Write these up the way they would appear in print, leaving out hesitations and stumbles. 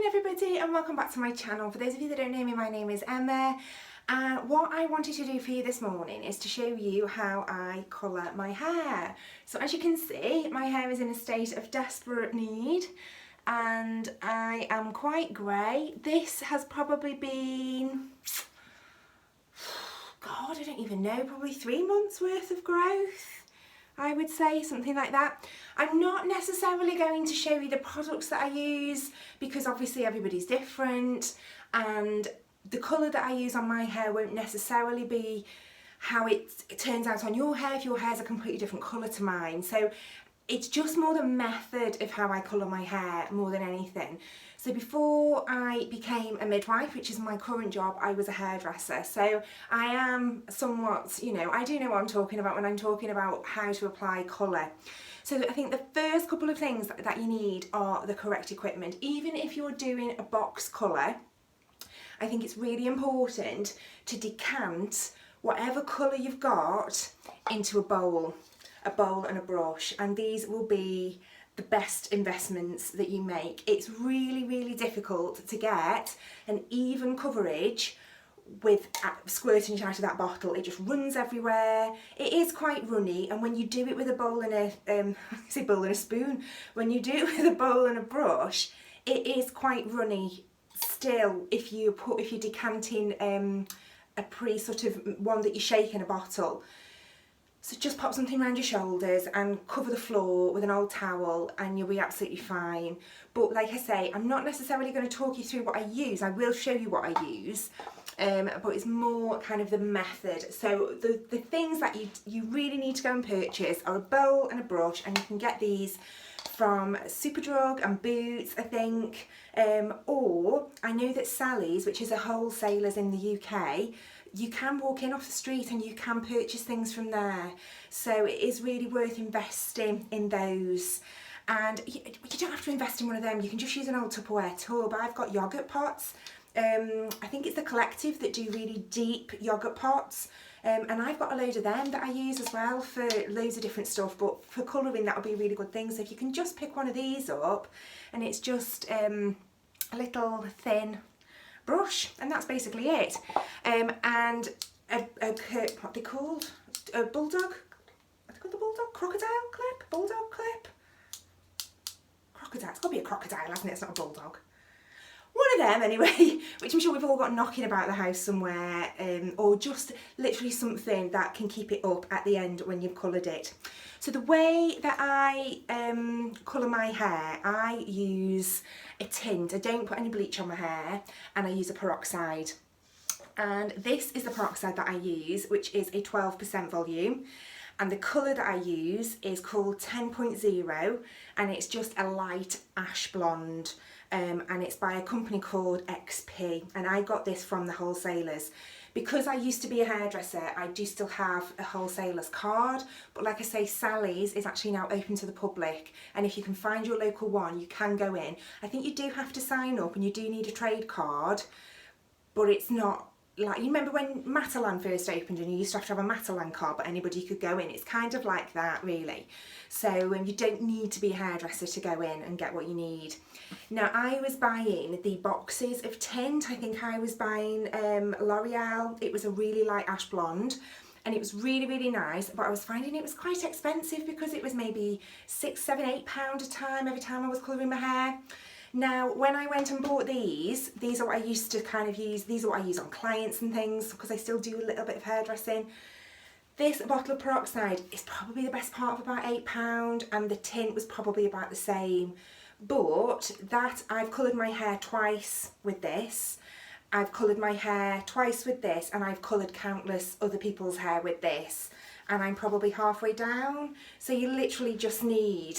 morning everybody and welcome back to my channel. For those of you that don't know me, my name is Emma, and what I wanted to do for you this morning is to show you how I colour my hair. So as you can see, my hair is in a state of desperate need and I am quite grey. This has probably been, God, I don't even know, probably 3 months worth of growth, I would say, something like that. I'm not necessarily going to show you the products that I use because obviously everybody's different, and the colour that I use on my hair won't necessarily be how it turns out on your hair if your hair's a completely different colour to mine. So it's just more the method of how I colour my hair more than anything. So before I became a midwife, which is my current job, I was a hairdresser. So I am somewhat, I do know what I'm talking about when I'm talking about how to apply colour. So I think the first couple of things that you need are the correct equipment. Even if you're doing a box colour, I think it's really important to decant whatever colour you've got into a bowl and a brush, and these will be the best investments that you make. It's really, really difficult to get an even coverage with squirting it out of that bottle. It just runs everywhere. It is quite runny, and when you do it with a bowl and a I say bowl and a spoon, when you do it with a bowl and a brush, it is quite runny still if you're decanting a sort of one that you shake in a bottle. So just pop something around your shoulders and cover the floor with an old towel and you'll be absolutely fine. But like I say, I'm not necessarily going to talk you through what I use. I will show you what I use, but it's more kind of the method. So the things that you really need to go and purchase are a bowl and a brush, and you can get these from Superdrug and Boots, I think, or I know that Sally's, which is a wholesalers in the UK, you can walk in off the street and you can purchase things from there. So it is really worth investing in those. And you don't have to invest in one of them, you can just use an old Tupperware tub. I've got yoghurt pots. I think it's the Collective that do really deep yoghurt pots. And I've got a load of them that I use as well for loads of different stuff, but for colouring that would be a really good thing. So if you can just pick one of these up, and it's just a little thin brush, and that's basically it. And what are they called? A bulldog? Are they called the bulldog? Crocodile clip? Bulldog clip? Crocodile. It's got to be a crocodile, hasn't it? It's not a bulldog. One of them anyway, which I'm sure we've all got knocking about the house somewhere, or just literally something that can keep it up at the end when you've coloured it. So the way that I colour my hair, I use a tint. I don't put any bleach on my hair, and I use a peroxide. And this is the peroxide that I use, which is a 12% volume. And the colour that I use is called 10.0, and it's just a light ash blonde. And it's by a company called XP, and I got this from the wholesalers. Because I used to be a hairdresser, I do still have a wholesaler's card, but like I say, Sally's is actually now open to the public, and if you can find your local one, you can go in. I think you do have to sign up and you do need a trade card, but it's not like, you remember when Matalan first opened and you used to have a Matalan card but anybody could go in? It's kind of like that really. So you don't need to be a hairdresser to go in and get what you need. Now I was buying the boxes of tint. I think I was buying L'Oreal. It was a really light ash blonde and it was really, really nice, but I was finding it was quite expensive because it was maybe £6, £7, £8 a time every time I was colouring my hair. Now, when I went and bought these are what I used to kind of use, these are what I use on clients and things, because I still do a little bit of hairdressing. This bottle of peroxide is probably the best part of about £8, and the tint was probably about the same. But that, I've coloured my hair twice with this, I've coloured my hair twice with this, and I've coloured countless other people's hair with this, and I'm probably halfway down. So you literally just need,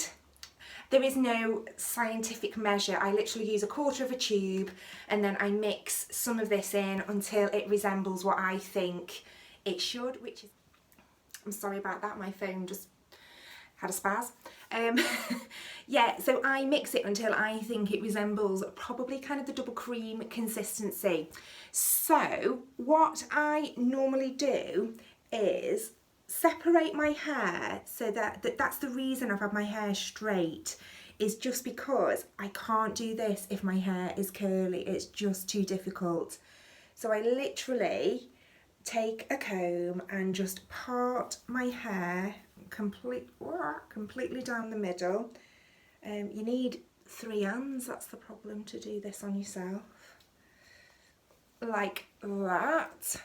there is no scientific measure. I literally use a quarter of a tube and then I mix some of this in until it resembles what I think it should, which is, I'm sorry about that, my phone just had a spaz. Yeah, so I mix it until I think it resembles probably kind of the double cream consistency. So what I normally do is separate my hair so that's the reason I've had my hair straight, is just because I can't do this if my hair is curly. It's just too difficult. So I literally take a comb and just part my hair completely down the middle. You need 3 hands, that's the problem, to do this on yourself. Like that.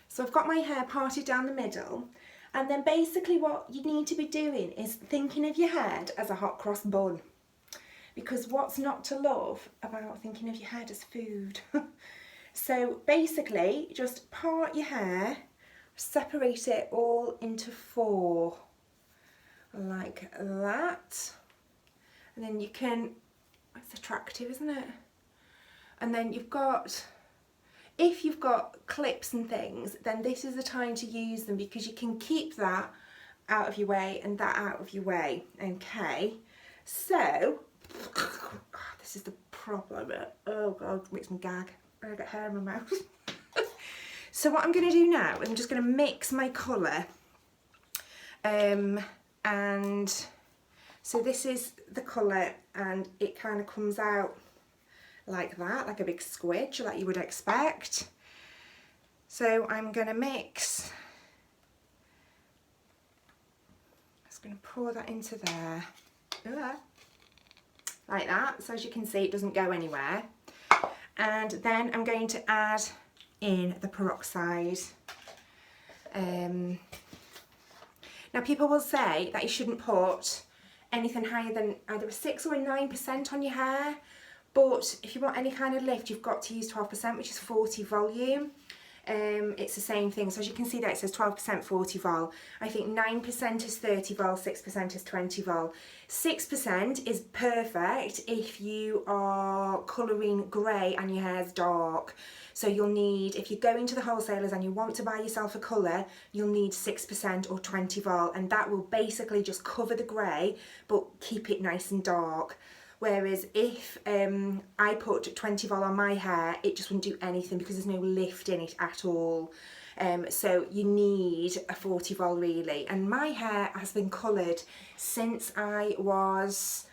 So I've got my hair parted down the middle, and then basically what you need to be doing is thinking of your head as a hot cross bun. Because what's not to love about thinking of your head as food? So basically just part your hair, separate it all into 4, like that. And then you can, it's attractive, isn't it? And then you've got, if you've got clips and things, then this is the time to use them, because you can keep that out of your way and that out of your way. Okay, so this is the problem. Oh God, it makes me gag. I get hair in my mouth. So what I'm going to do now, I'm just going to mix my colour, and so this is the colour, and it kind of comes out like that, like a big squidge like you would expect. So I'm going to mix, I'm just going to pour that into there, like that. So as you can see, it doesn't go anywhere. And then I'm going to add in the peroxide. Now people will say that you shouldn't put anything higher than either a 6 or a 9% on your hair, but if you want any kind of lift, you've got to use 12%, which is 40 volume. It's the same thing. So as you can see there, it says 12% 40 vol. I think 9% is 30 vol, 6% is 20 vol. 6% is perfect if you are colouring grey and your hair's dark. So you'll need, if you're going to the wholesalers and you want to buy yourself a colour, you'll need 6% or 20 vol, and that will basically just cover the grey but keep it nice and dark. Whereas if I put 20 vol on my hair, it just wouldn't do anything because there's no lift in it at all. So you need a 40 vol really. And my hair has been coloured since I was,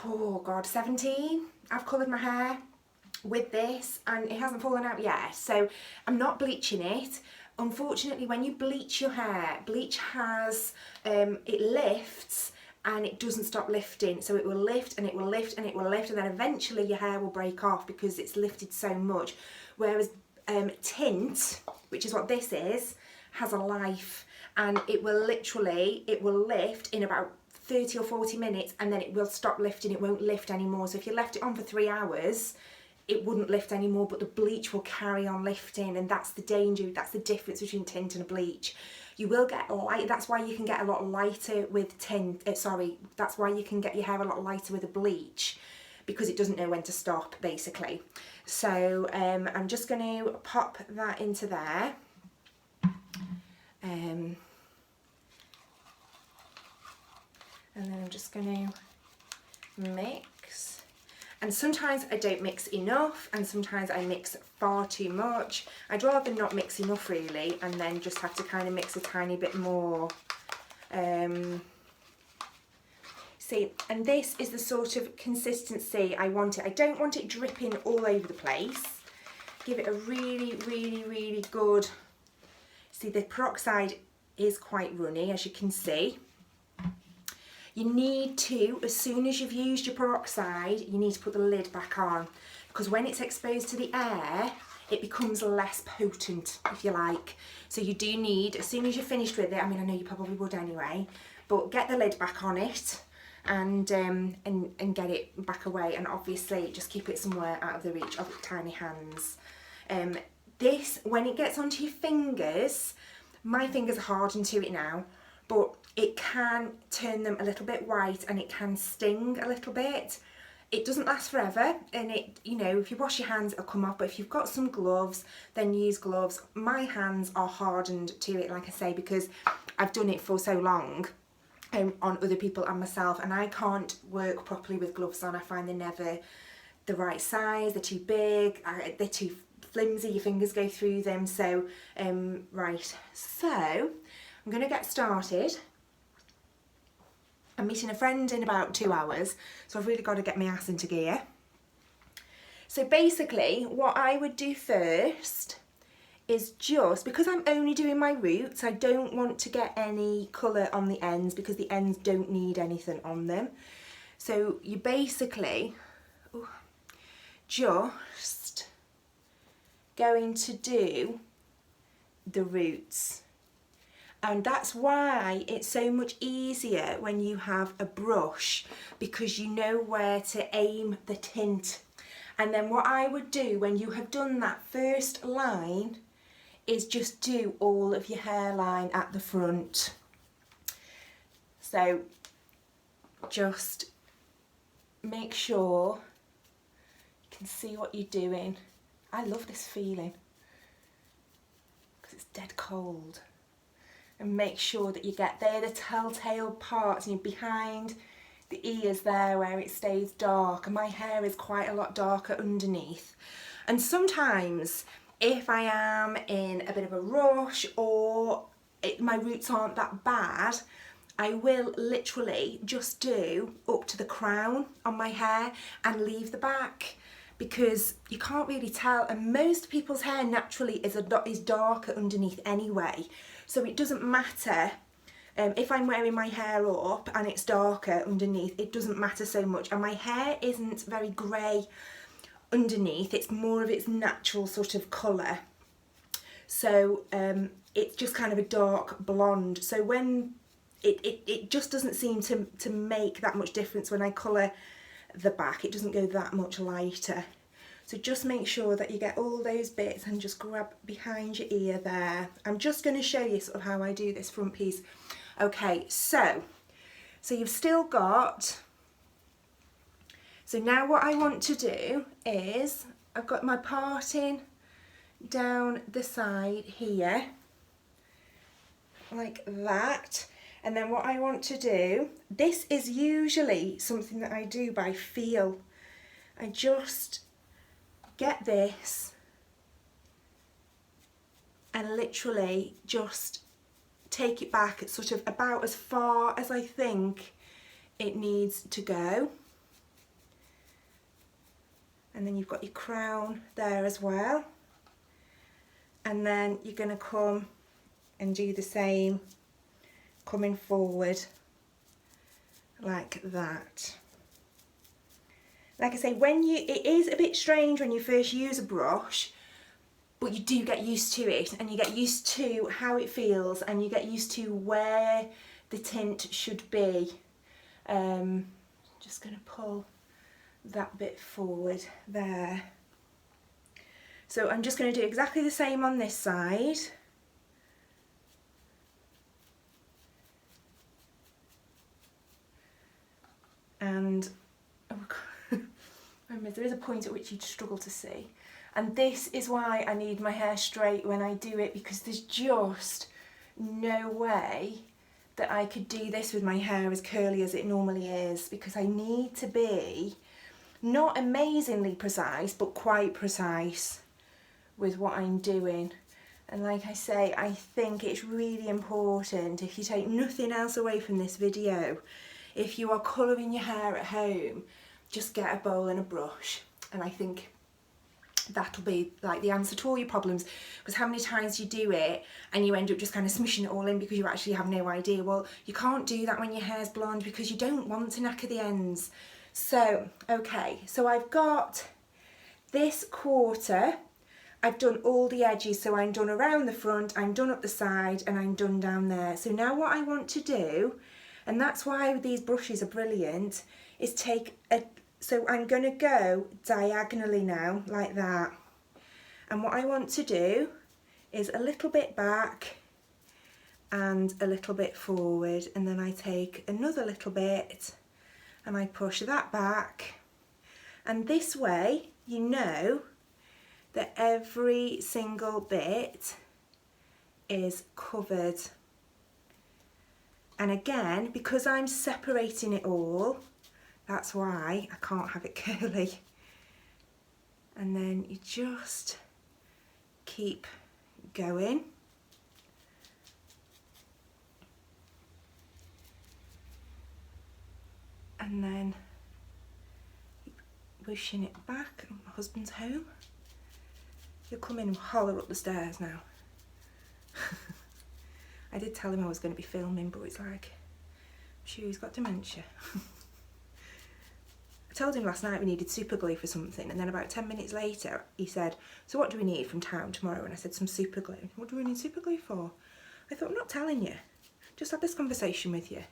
oh God, 17. I've coloured my hair with this and it hasn't fallen out yet. So I'm not bleaching it. Unfortunately, when you bleach your hair, bleach has, it lifts and it doesn't stop lifting, so it will lift and it will lift and it will lift, and then eventually your hair will break off because it's lifted so much. Whereas tint, which is what this is, has a life, and it will literally, it will lift in about 30 or 40 minutes and then it will stop lifting. It won't lift anymore. So if you left it on for 3 hours, it wouldn't lift anymore, but the bleach will carry on lifting, and that's the danger, that's the difference between tint and a bleach. You will get light, that's why you can get a lot lighter with tint, that's why you can get your hair a lot lighter with a bleach, because it doesn't know when to stop, basically. So I'm just going to pop that into there. And then I'm just going to mix. And sometimes I don't mix enough, and sometimes I mix far too much. I'd rather not mix enough really, and then just have to kind of mix a tiny bit more. See, and this is the sort of consistency I want it. I don't want it dripping all over the place. Give it a really, really, really good, see the peroxide is quite runny, as you can see. You need to, as soon as you've used your peroxide, you need to put the lid back on, because when it's exposed to the air, it becomes less potent, if you like. So you do need, as soon as you're finished with it, I mean, I know you probably would anyway, but get the lid back on it and get it back away, and obviously just keep it somewhere out of the reach of tiny hands. This, when it gets onto your fingers, my fingers are hardened to it now, but it can turn them a little bit white and it can sting a little bit. It doesn't last forever, and it, you know, if you wash your hands it'll come off, but if you've got some gloves then use gloves. My hands are hardened to it, like I say, because I've done it for so long on other people and myself, and I can't work properly with gloves on. I find they're never the right size, they're too big, they're too flimsy, your fingers go through them. So right, so I'm going to get started. I'm meeting a friend in about 2 hours, so I've really got to get my ass into gear. So basically what I would do first is, just because I'm only doing my roots, I don't want to get any colour on the ends because the ends don't need anything on them. So you basically just going to do the roots. And that's why it's so much easier when you have a brush, because you know where to aim the tint. And then what I would do when you have done that first line is just do all of your hairline at the front. So just make sure you can see what you're doing. I love this feeling because it's dead cold. And make sure that you get there the telltale parts, and you're behind the ears there where it stays dark, and my hair is quite a lot darker underneath. And sometimes if I am in a bit of a rush or my roots aren't that bad, I will literally just do up to the crown on my hair and leave the back, because you can't really tell, and most people's hair naturally is darker underneath anyway, so it doesn't matter. If I'm wearing my hair up and it's darker underneath, it doesn't matter so much. And my hair isn't very grey underneath, it's more of its natural sort of colour. So it's just kind of a dark blonde. So when it just doesn't seem to make that much difference when I colour the back. It doesn't go that much lighter. So just make sure that you get all those bits and just grab behind your ear there. I'm just going to show you sort of how I do this front piece. Okay, so you've still got, so now what I want to do is, I've got my parting down the side here, like that. And then what I want to do, this is usually something that I do by feel. I just get this and literally just take it back. It's sort of about as far as I think it needs to go. And then you've got your crown there as well. And then you're going to come and do the same, coming forward like that. Like I say, it is a bit strange when you first use a brush, but you do get used to it, and you get used to how it feels, and you get used to where the tint should be. Just going to pull that bit forward there. So I'm just going to do exactly the same on this side. And there is a point at which you'd struggle to see, and this is why I need my hair straight when I do it, because there's just no way that I could do this with my hair as curly as it normally is, because I need to be not amazingly precise but quite precise with what I'm doing. And like I say, I think it's really important, if you take nothing else away from this video, if you are colouring your hair at home, just get a bowl and a brush, and I think that'll be like the answer to all your problems. Because how many times you do it and you end up just kind of smishing it all in because you actually have no idea. Well, you can't do that when your hair's blonde, because you don't want to knacker the ends. So okay, so I've got this quarter, I've done all the edges, so I'm done around the front, I'm done up the side, and I'm done down there. So now what I want to do, and that's why these brushes are brilliant, is take a, so I'm going to go diagonally now, like that. And what I want to do is a little bit back and a little bit forward, and then I take another little bit and I push that back. And this way, you know that every single bit is covered. And again, because I'm separating it all, that's why I can't have it curly. And then you just keep going. and then whooshing it back. My husband's home. He'll come in and holler up the stairs now. I did tell him I was going to be filming, but it's like, I'm sure he's got dementia. I told him last night we needed super glue for something, and then about 10 minutes later he said, so what do we need from town tomorrow? And I said, some super glue. What do we need super glue for? I thought, I'm not telling you. Just had this conversation with you.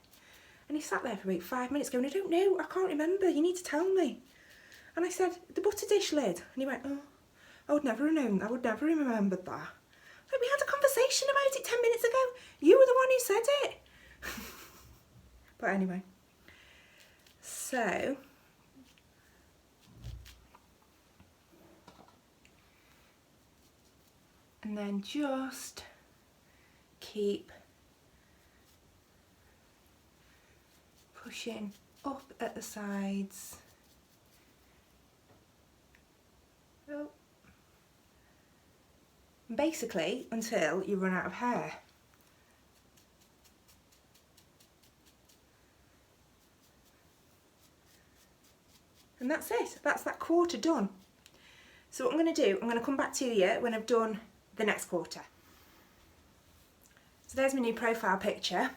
And he sat there for about 5 minutes going, I don't know, I can't remember, you need to tell me. And I said, the butter dish lid. And he went, oh, I would never have known, I would never have remembered that. Like, we had a conversation about it 10 minutes ago. You were the one who said it. But anyway, so and then just keep pushing up at the sides. Oh. Basically until you run out of hair. And that's it, that's that quarter done. So what I'm going to do, I'm going to come back to you when I've done the next quarter. So there's my new profile picture.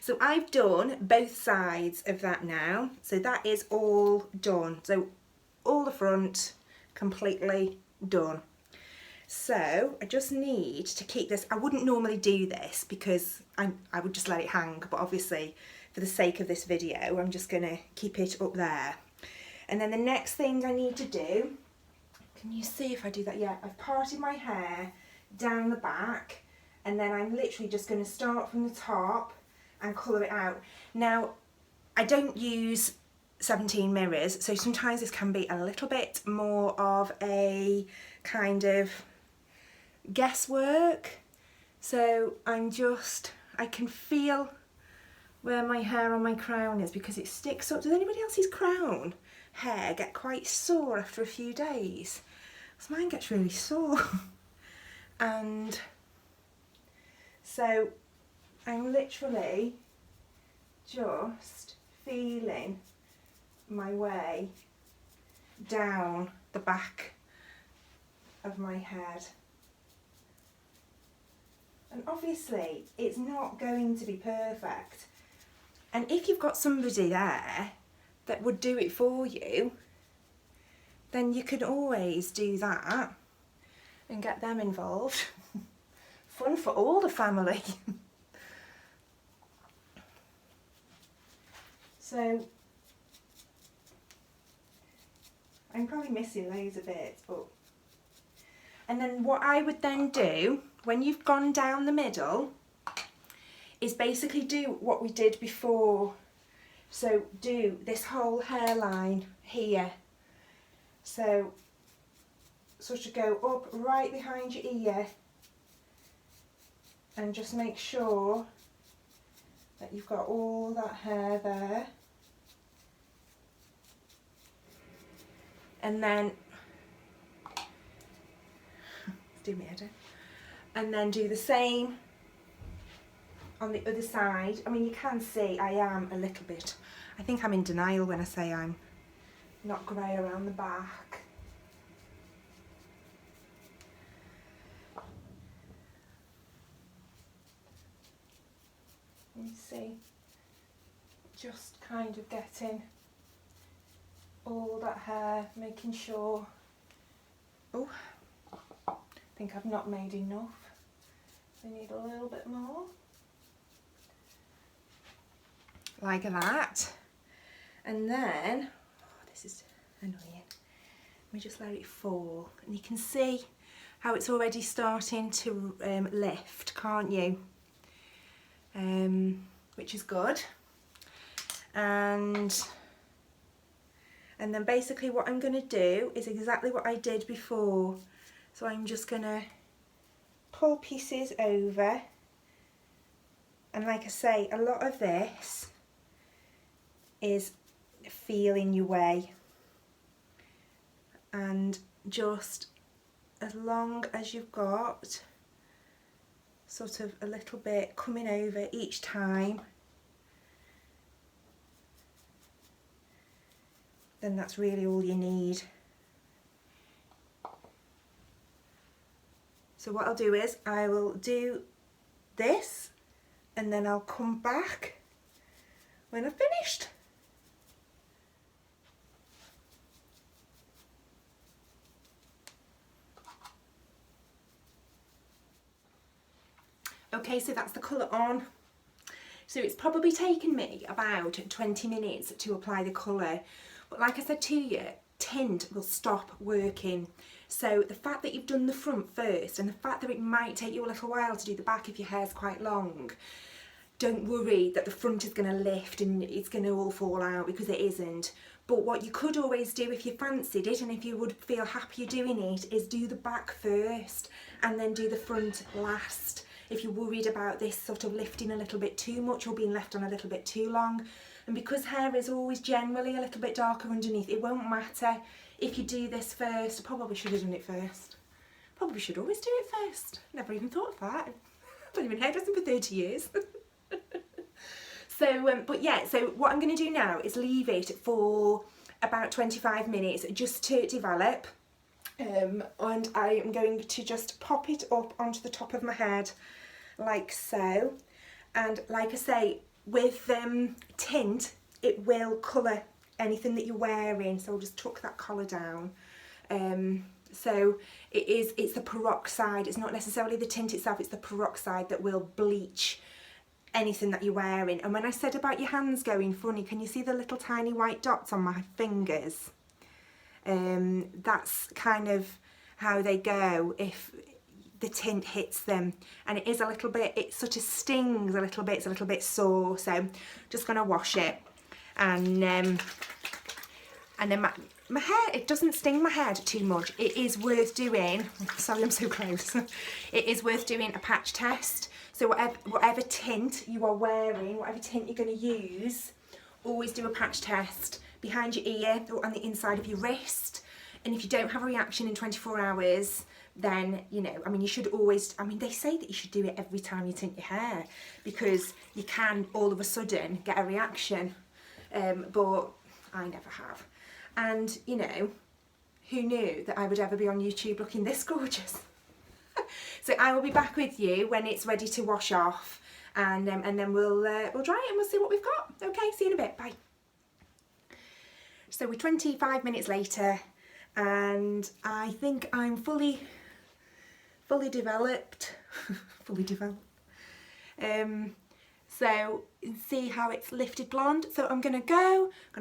So I've done both sides of that now. So that is all done. So all the front completely done. So I just need to keep this. I wouldn't normally do this because I would just let it hang, but obviously for the sake of this video I'm just going to keep it up there. And then the next thing I need to do, can you see if I do that? Yeah, I've parted my hair down the back, and then I'm literally just going to start from the top and colour it out. Now, I don't use 17 mirrors, so sometimes this can be a little bit more of a kind of guesswork. So I can feel where my hair on my crown is because it sticks up. Does anybody else's crown hair get quite sore after a few days? Because mine gets really sore. And so I'm literally just feeling my way down the back of my head. And obviously it's not going to be perfect. And if you've got somebody there that would do it for you, then you can always do that and get them involved. Fun for all the family. So I'm probably missing loads of bits, but and then what I would then do when you've gone down the middle is basically do what we did before. So do this whole hairline here. So sort of go up right behind your ear and just make sure that you've got all that hair there. And then do my head in. And then do the same on the other side. I mean, you can see I am a little bit, I think I'm in denial when I say I'm not grey around the back. You see, just kind of getting all that hair, making sure, oh, I think I've not made enough. I need a little bit more. Like that. And then, oh, this is annoying. Let me just let it fall. And you can see how it's already starting to lift, can't you? Which is good. And then basically what I'm going to do is exactly what I did before. So I'm just going to pull pieces over. And like I say, a lot of this is feeling your way. And just as long as you've got sort of a little bit coming over each time, then that's really all you need. So what I'll do is I will do this and then I'll come back when I've finished. Okay, so that's the colour on. So it's probably taken me about 20 minutes to apply the colour. But like I said to you, tint will stop working. So the fact that you've done the front first and the fact that it might take you a little while to do the back if your hair's quite long, don't worry that the front is going to lift and it's going to all fall out, because it isn't. But what you could always do if you fancied it and if you would feel happier doing it is do the back first and then do the front last. If you're worried about this sort of lifting a little bit too much or being left on a little bit too long. And because hair is always generally a little bit darker underneath, it won't matter if you do this first. I probably should have done it first. Probably should always do it first. Never even thought of that. I've only been hairdressing for 30 years. So, but yeah, so what I'm going to do now is leave it for about 25 minutes just to develop. And I am going to just pop it up onto the top of my head like so. And like I say, with tint, it will colour anything that you're wearing. So I'll just tuck that collar down. So it's the peroxide. It's not necessarily the tint itself, it's the peroxide that will bleach anything that you're wearing. And when I said about your hands going funny, can you see the little tiny white dots on my fingers? That's kind of how they go if the tint hits them, and it is a little bit, it sort of stings a little bit, it's a little bit sore. So just going to wash it, and then my hair, it doesn't sting my head too much. It is worth doing, sorry I'm so close, it is worth doing a patch test. So whatever tint you are wearing, whatever tint you're going to use, always do a patch test behind your ear or on the inside of your wrist. And if you don't have a reaction in 24 hours, then, you know, I mean, you should always, I mean, they say that you should do it every time you tint your hair, because you can all of a sudden get a reaction, but I never have. And, you know, who knew that I would ever be on YouTube looking this gorgeous? So I will be back with you when it's ready to wash off, and then we'll dry it and we'll see what we've got. Okay, see you in a bit, bye. So we're 25 minutes later, and I think I'm fully developed. Fully developed. So you can see how it's lifted blonde. So I'm gonna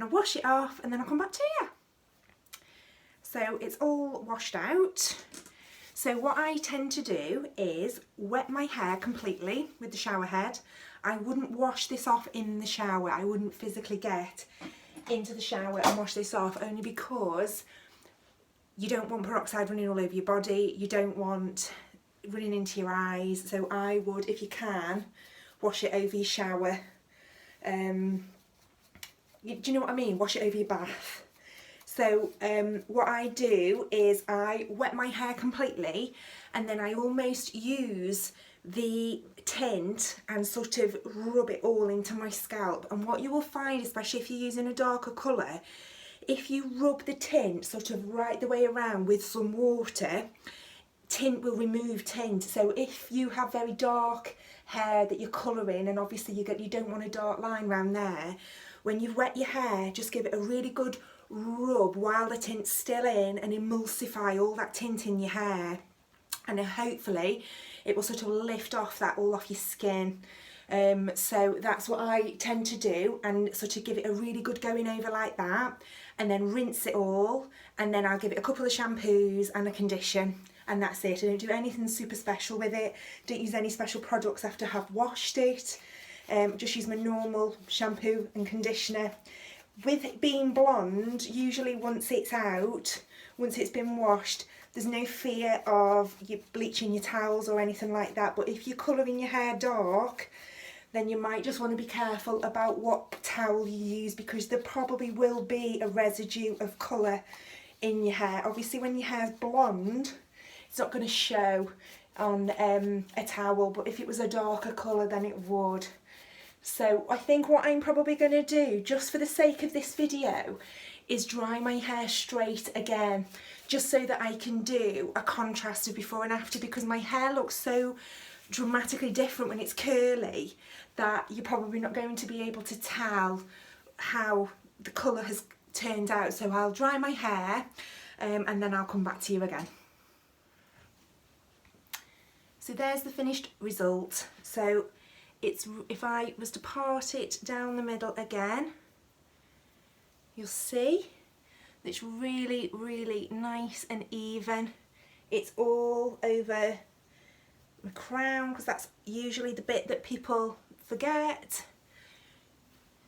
wash it off, and then I'll come back to you. So it's all washed out. So what I tend to do is wet my hair completely with the shower head. I wouldn't wash this off in the shower. I wouldn't physically get into the shower and wash this off, only because you don't want peroxide running all over your body. You don't want running into your eyes. So I would, if you can, wash it over your shower. Do you know what I mean? Wash it over your bath. So what I do is I wet my hair completely, and then I almost use the tint and sort of rub it all into my scalp. And what you will find, especially if you're using a darker colour, if you rub the tint sort of right the way around with some water, tint will remove tint. So if you have very dark hair that you're colouring, and obviously you don't want a dark line around there, when you wet your hair, just give it a really good rub while the tint's still in, and emulsify all that tint in your hair, and then hopefully it will sort of lift off that all off your skin. So that's what I tend to do, and sort of give it a really good going over like that, and then rinse it all, and then I'll give it a couple of shampoos and a condition, and that's it. I don't do anything super special with it, don't use any special products after I've washed it. Just use my normal shampoo and conditioner. With it being blonde, usually once it's out, once it's been washed, there's no fear of you bleaching your towels or anything like that. But if you're colouring your hair dark, then you might just want to be careful about what towel you use, because there probably will be a residue of colour in your hair. Obviously when your hair's blonde, it's not going to show on a towel, but if it was a darker colour then it would. So I think what I'm probably going to do, just for the sake of this video, is dry my hair straight again, just so that I can do a contrast of before and after, because my hair looks so dramatically different when it's curly that you're probably not going to be able to tell how the colour has turned out. So I'll dry my hair and then I'll come back to you again. So there's the finished result. So it's, if I was to part it down the middle again, you'll see it's really, really nice and even. It's all over the crown, because that's usually the bit that people forget.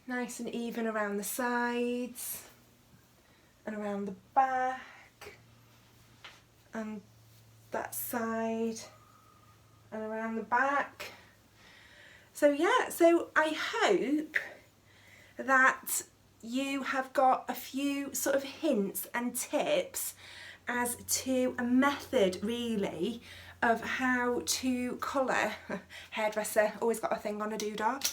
Nice and even around the sides and around the back and that side and around the back. So yeah, so I hope that you have got a few sort of hints and tips as to a method really of how to colour. Hairdresser, always got a thing on a doodah.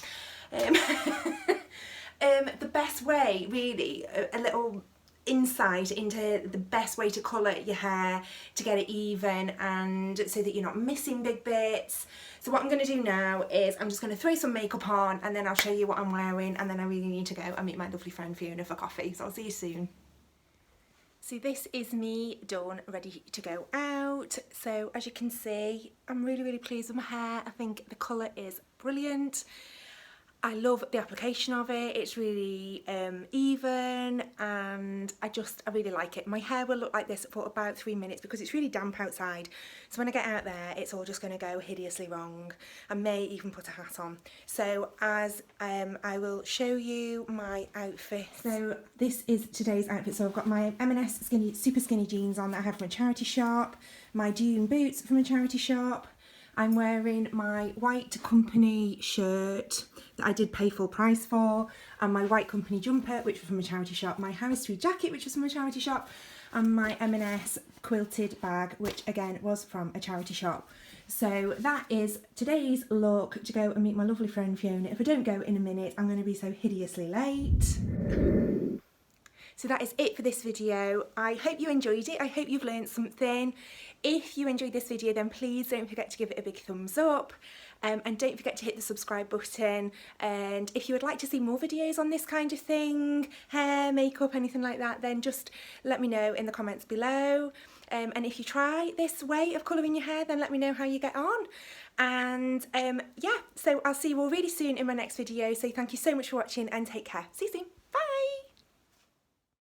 The best way really, a little insight into the best way to colour your hair to get it even and so that you're not missing big bits. So what I'm going to do now is I'm just going to throw some makeup on and then I'll show you what I'm wearing, and then I really need to go and meet my lovely friend Fiona for coffee, so I'll see you soon. So this is me done, ready to go out. So as you can see, I'm really, really pleased with my hair. I think the colour is brilliant. I love the application of it. It's really even, and I really like it. My hair will look like this for about 3 minutes because it's really damp outside. So when I get out there, it's all just going to go hideously wrong. I may even put a hat on. So as I will show you my outfit. So this is today's outfit. So I've got my M&S super skinny jeans on that I have from a charity shop, my Dune boots from a charity shop. I'm wearing my white company shirt that I did pay full price for, and my white company jumper, which was from a charity shop, my Harris Tweed jacket, which was from a charity shop, and my M&S quilted bag, which again was from a charity shop. So that is today's look to go and meet my lovely friend Fiona. If I don't go in a minute, I'm going to be so hideously late. So that is it for this video. I hope you enjoyed it. I hope you've learned something. If you enjoyed this video, then please don't forget to give it a big thumbs up. And don't forget to hit the subscribe button. And if you would like to see more videos on this kind of thing, hair, makeup, anything like that, then just let me know in the comments below. And if you try this way of colouring your hair, then let me know how you get on. And yeah, so I'll see you all really soon in my next video. So thank you so much for watching and take care. See you soon.